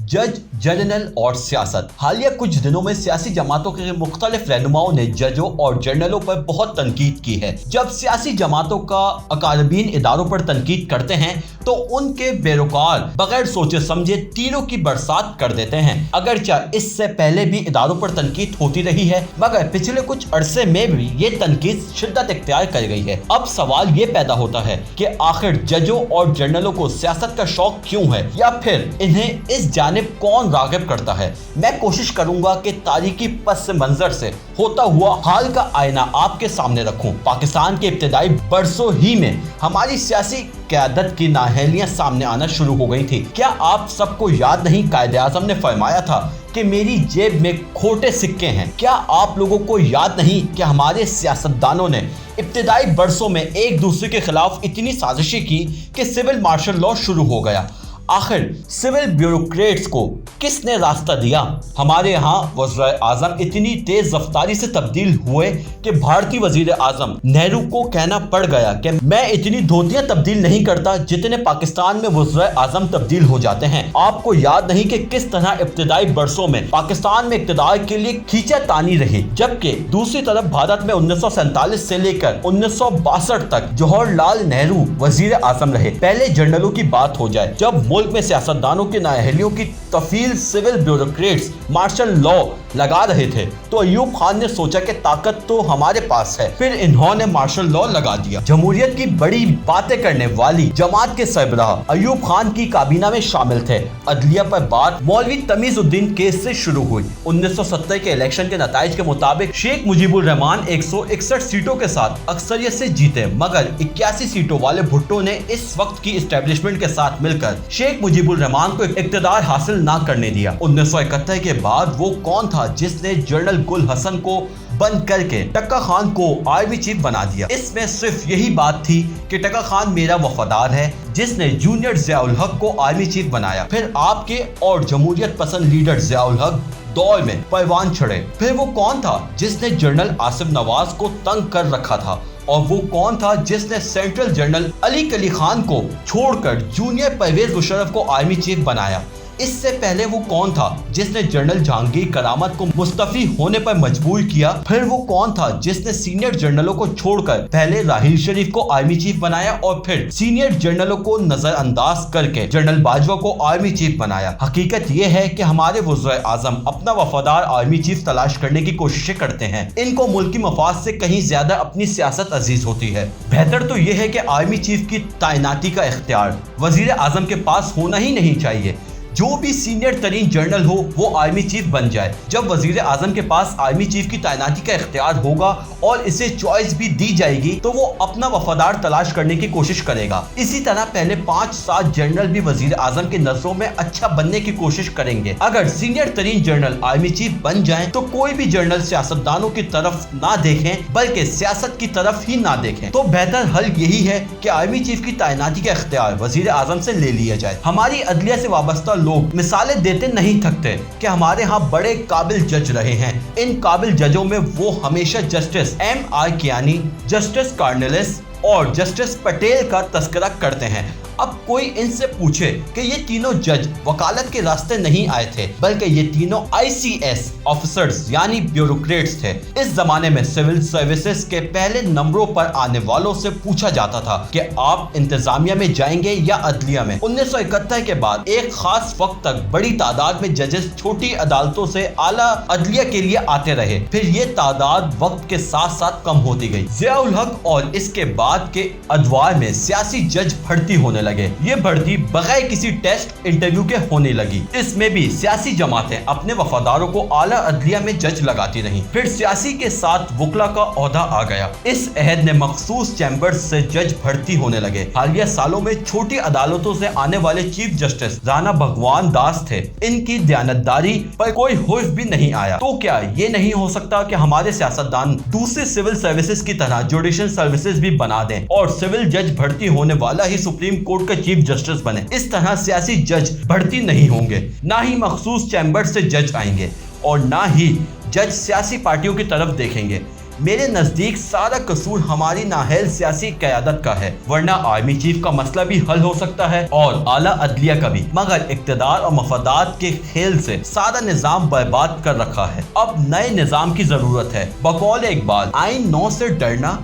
जज, जनरल और सियासत। हालिया कुछ दिनों में सियासी जमातों के मुख्तलिफ रहनुमाओं ने जजों और जनरलों पर बहुत तनकीद की है। जब सियासी जमातों का अकादमीन इदारों पर तनकीद करते हैं तो उनके बेरोकार बगैर सोचे समझे तीरों की बरसात कर देते हैं। अगरचे इससे पहले भी इदारों पर तनकीद होती रही है, मगर पिछले कुछ अरसे में भी ये तनकीद शिद्दत इख्तियार कर गई है। अब सवाल ये पैदा होता है कि आखिर जजों और जनरलों को सियासत का शौक क्यों है, या फिर इन्हें इस जानिब कौन राग़िब करता है। मैं कोशिश करूंगा कि तारीखी पस मंजर से होता हुआ हाल का आईना आपके सामने रखूं। पाकिस्तान के इब्तिदाई बरसों ही में हमारी सियासी क़यादत की नाअहलियां सामने आना शुरू हो गई थी। क्या आप सबको याद नहीं, कायदे आज़म ने फरमाया था कि मेरी जेब में खोटे सिक्के हैं। क्या आप लोगों को याद नहीं कि हमारे सियासतदानों ने इब्तिदाई बरसों में एक दूसरे के खिलाफ इतनी साजिशें की कि सिविल मार्शल लॉ शुरू हो गया। आखिर सिविल ब्यूरोक्रेट्स को किसने रास्ता दिया? हमारे यहाँ वज़ीर आज़म इतनी तेज रफ्तारी से तब्दील हुए कि भारतीय वज़ीर आज़म नेहरू को कहना पड़ गया कि मैं इतनी धोतियां तब्दील नहीं करता जितने पाकिस्तान में वज़ीर आज़म तब्दील हो जाते हैं। आपको याद नहीं कि किस तरह इब्तिदाई बरसों में पाकिस्तान में इक़्तिदार के लिए खींचातानी रही, जबकि दूसरी तरफ भारत में 1947 से लेकर 1962 तक जवाहरलाल नेहरू वज़ीर आज़म रहे। पहले जनरलों की बात हो जाए, जब मुल्क में सियासतदानों की नाअहलियों की तफील सिविल ब्यूरोक्रेट्स मार्शल लॉ लगा रहे थे तो अयूब खान ने सोचा कि ताकत तो हमारे पास है, फिर इन्होंने मार्शल लॉ लगा दिया। जमहूरियत की बड़ी बातें करने वाली जमात के सरबराह अयूब खान की काबीना में शामिल थे। अदलिया पर बात मौलवी तमीजुद्दीन केस से शुरू हुई। 1970 के इलेक्शन के नताइज के मुताबिक शेख मुजीबुर रहमान 161 सीटों के साथ अक्सरियत से जीते, मगर 81 सीटों वाले भुट्टो ने इस वक्त की इस्टेब्लिशमेंट के साथ मिलकर शेख मुजीबुर रहमान को इक़्तिदार हासिल ना करने दिया। 1971 के बाद वो कौन था जिसने जनरल गुल हसन को बंद करके टक्का खान को आर्मी चीफ बना दिया? इसमें सिर्फ यही बात थी कि टक्का खान मेरा वफादार है, जिसने जूनियर ज़ियाउल हक को आर्मी चीफ बनाया। फिर आपके और जमहूरियत पसंद लीडर ज़ियाउल हक दौर में परवान चढ़े। फिर वो कौन था जिसने जनरल आसिफ नवाज को तंग कर रखा था, और वो कौन था जिसने सेंट्रल जनरल अली कली खान को छोड़कर जूनियर परवेज मुशर्रफ को आर्मी चीफ बनाया? इससे पहले वो कौन था जिसने जनरल जहांगीर करामत को मुस्तफी होने पर मजबूर किया? फिर वो कौन था जिसने सीनियर जनरलों को छोड़कर पहले राहिल शरीफ को आर्मी चीफ बनाया और फिर सीनियर जनरलों को नजरअंदाज करके जनरल बाजवा को आर्मी चीफ बनाया? हकीकत ये है कि हमारे वज़ीर आज़म अपना वफादार आर्मी चीफ तलाश करने की कोशिशें करते हैं। इनको मुल्की मफाद से कहीं ज्यादा अपनी सियासत अजीज होती है। बेहतर तो यह है कि आर्मी चीफ की तैनाती का इख्तियार वज़ीर आज़म के पास होना ही नहीं चाहिए। जो भी सीनियर तरीन जनरल हो वो आर्मी चीफ बन जाए। जब वजीर आजम के पास आर्मी चीफ की तैनाती का इख्तियार होगा और इसे चॉइस भी दी जाएगी तो वो अपना वफादार तलाश करने की कोशिश करेगा। इसी तरह पहले 5-7 जनरल भी वजीर आजम की नजरों में अच्छा बनने की कोशिश करेंगे। अगर सीनियर तरीन जनरल आर्मी चीफ बन जाए तो कोई भी जनरल सियासतदानों की तरफ ना देखें बल्कि सियासत की तरफ ही ना देखें। तो बेहतर हल यही है कि आर्मी चीफ की तैनाती का इख्तियार वजीर आजम से ले लिया जाए। हमारी अदलिया से वाबस्ता लोग मिसालें देते नहीं थकते कि हमारे यहाँ बड़े काबिल जज रहे हैं। इन काबिल जजों में वो हमेशा जस्टिस M.R. कियानी, जस्टिस कार्नेलिस और जस्टिस पटेल का तस्करा करते हैं। अब कोई इनसे पूछे कि ये तीनों जज वकालत के रास्ते नहीं आए थे बल्कि ये तीनों ICS ऑफिसर्स यानी ब्यूरोक्रेट्स थे। इस जमाने में सिविल सर्विसेज के पहले नंबरों पर आने वालों से पूछा जाता था कि आप इंतजामिया में जाएंगे या अदलिया में। 1971 के बाद एक खास वक्त तक बड़ी तादाद में जजेस छोटी अदालतों से आला अदलिया के लिए आते रहे। फिर ये तादाद वक्त के साथ साथ कम होती गई। ज़ियाउल हक और इसके बाद के अदवार में सियासी जज भर्ती होने लगे। ये भर्ती बगैर किसी टेस्ट इंटरव्यू के होने लगी। इसमें भी सियासी जमातें अपने वफादारों को आला अदलिया में जज लगाती रहीं। फिर सियासी के साथ वकला का ओहदा आ गया। इस अहद ने मखसूस चैम्बर्स से जज भर्ती होने लगे। हालिया सालों में छोटी अदालतों से आने वाले चीफ जस्टिस राणा भगवान दास थे। इनकी दयानतदारी पर कोई हुर्फ भी नहीं आया। तो क्या ये नहीं हो सकता कि हमारे सियासतदान दूसरे सिविल सर्विसेज की तरह जुडिशल सर्विसेज भी बना दें और सिविल जज भर्ती होने वाला ही सुप्रीम कोर्ट का चीफ जस्टिस बने? इस तरह सियासी जज भर्ती नहीं होंगे, ना ही मखसूस चैम्बर से जज आएंगे और ना ही जज सियासी पार्टियों की तरफ देखेंगे। میرے نزدیک سارا قصور ہماری نااہل سیاسی قیادت کا ہے، ورنہ آرمی چیف کا مسئلہ بھی حل ہو سکتا ہے اور اعلیٰ عدلیہ کا بھی، مگر اقتدار اور مفادات کے کھیل سے سارا نظام برباد کر رکھا ہے۔ اب نئے نظام کی ضرورت ہے۔ بقول اقبال، آئین نو سے ڈرنا،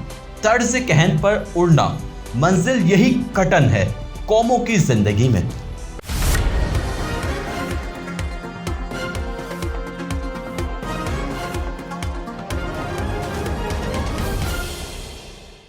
طرز کہن پر اڑنا، منزل یہی کٹن ہے قوموں کی زندگی میں۔